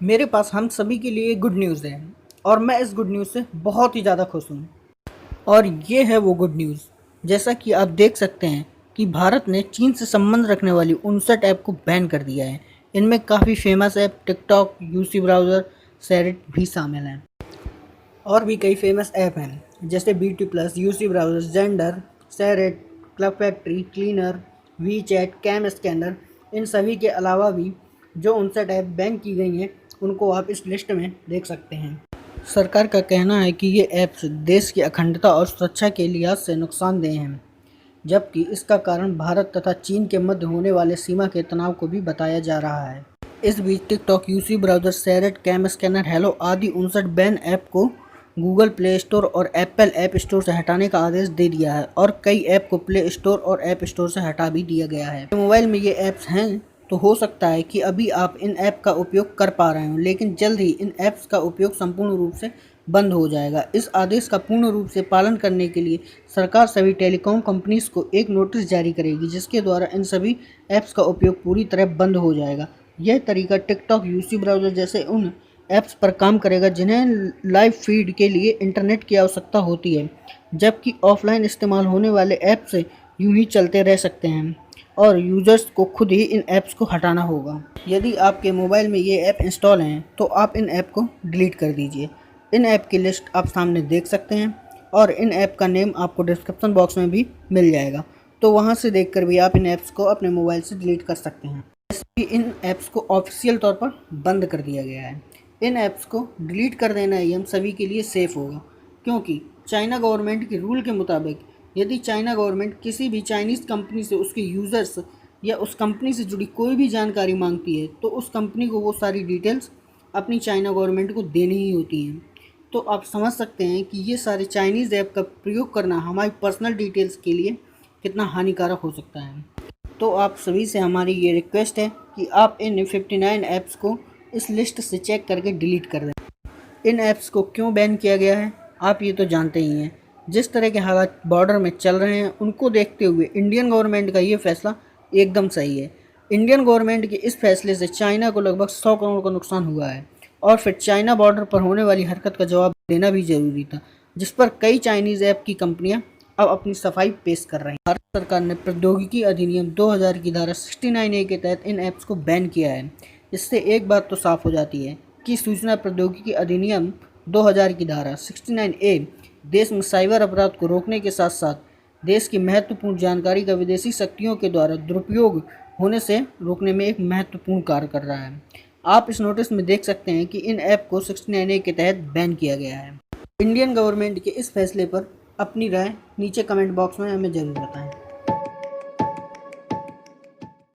मेरे पास हम सभी के लिए गुड न्यूज़ है और मैं इस गुड न्यूज़ से बहुत ही ज़्यादा खुश हूँ। और ये है वो गुड न्यूज़। जैसा कि आप देख सकते हैं कि भारत ने चीन से संबंध रखने वाली 59 ऐप को बैन कर दिया है। इनमें काफ़ी famous app TikTok, UC browser, SHAREit भी शामिल हैं। और भी कई फेमस ऐप हैं जैसे BT plus, UC browser, Xender, SHAREit, Club Factory, cleaner, WeChat, CamScanner. इन सभी के अलावा भी जो 59 ऐप बैन की गई हैं उनको आप इस लिस्ट में देख सकते हैं। सरकार का कहना है कि ये ऐप्स देश की अखंडता और सुरक्षा के लिहाज से नुकसानदेह हैं, जबकि इसका कारण भारत तथा चीन के मध्य होने वाले सीमा के तनाव को भी बताया जा रहा है। इस बीच TikTok, UC browser, SHAREit, CamScanner, Helo आदि 59 बैन ऐप को गूगल प्ले स्टोर और एप्पल ऐप स्टोर से हटाने का आदेश दे दिया है और कई ऐप को प्ले स्टोर और ऐप स्टोर से हटा भी दिया गया है। मोबाइल में ये ऐप्स हैं तो हो सकता है कि अभी आप इन ऐप का उपयोग कर पा रहे हों, लेकिन जल्द ही इन ऐप्स का उपयोग संपूर्ण रूप से बंद हो जाएगा। इस आदेश का पूर्ण रूप से पालन करने के लिए सरकार सभी टेलीकॉम कंपनीज को एक नोटिस जारी करेगी, जिसके द्वारा इन सभी ऐप्स का उपयोग पूरी तरह बंद हो जाएगा। यह तरीका टिकटॉक, यूसी ब्राउज़र जैसे उन ऐप्स पर काम करेगा जिन्हें लाइव फीड के लिए इंटरनेट की आवश्यकता होती है, जबकि ऑफलाइन इस्तेमाल होने वाले ऐप से यूं ही चलते रह सकते हैं और यूजर्स को खुद ही इन ऐप्स को हटाना होगा। यदि आपके मोबाइल में ये ऐप इंस्टॉल हैं तो आप इन ऐप को डिलीट कर दीजिए। इन ऐप की लिस्ट आप सामने देख सकते हैं और इन ऐप का नेम आपको डिस्क्रिप्शन बॉक्स में भी मिल जाएगा, तो वहाँ से देखकर भी आप इन ऐप्स को अपने मोबाइल से डिलीट कर सकते हैं। जैसे कि इन ऐप्स को ऑफिशियल तौर पर बंद कर दिया गया है। इन ऐप्स को डिलीट कर देना ही हम सभी के लिए सेफ़ होगा, क्योंकि चाइना गवर्नमेंट के रूल के मुताबिक यदि चाइना गवर्नमेंट किसी भी चाइनीज़ कंपनी से उसके यूज़र्स या उस कंपनी से जुड़ी कोई भी जानकारी मांगती है तो उस कंपनी को वो सारी डिटेल्स अपनी चाइना गवर्नमेंट को देनी ही होती हैं। तो आप समझ सकते हैं कि ये सारे चाइनीज़ ऐप का प्रयोग करना हमारी पर्सनल डिटेल्स के लिए कितना हानिकारक हो सकता है। तो आप सभी से हमारी ये रिक्वेस्ट है कि आप इन 59 ऐप्स को इस लिस्ट से चेक करके डिलीट कर दें। इन ऐप्स को क्यों बैन किया गया है आप ये तो जानते ही हैं। जिस तरह के हालात बॉर्डर में चल रहे हैं उनको देखते हुए इंडियन गवर्नमेंट का ये फैसला एकदम सही है। इंडियन गवर्नमेंट के इस फैसले से चाइना को लगभग 100 करोड़ का नुकसान हुआ है और फिर चाइना बॉर्डर पर होने वाली हरकत का जवाब देना भी जरूरी था, जिस पर कई चाइनीज़ ऐप की कंपनियां अब अपनी सफाई पेश कर रही हैं। भारत सरकार ने प्रौद्योगिकी अधिनियम 2000 की धारा 69A के तहत इन ऐप्स को बैन किया है। इससे एक बात तो साफ हो जाती है कि सूचना प्रौद्योगिकी अधिनियम 2000 की धारा 69A देश में साइबर अपराध को रोकने के साथ साथ देश की महत्वपूर्ण जानकारी का विदेशी शक्तियों के द्वारा दुरुपयोग होने से रोकने में एक महत्वपूर्ण कार्य कर रहा है। आप इस नोटिस में देख सकते हैं कि इन ऐप को 69A के तहत बैन किया गया है। इंडियन गवर्नमेंट के इस फैसले पर अपनी राय नीचे कमेंट बॉक्स में हमें ज़रूर बताएं।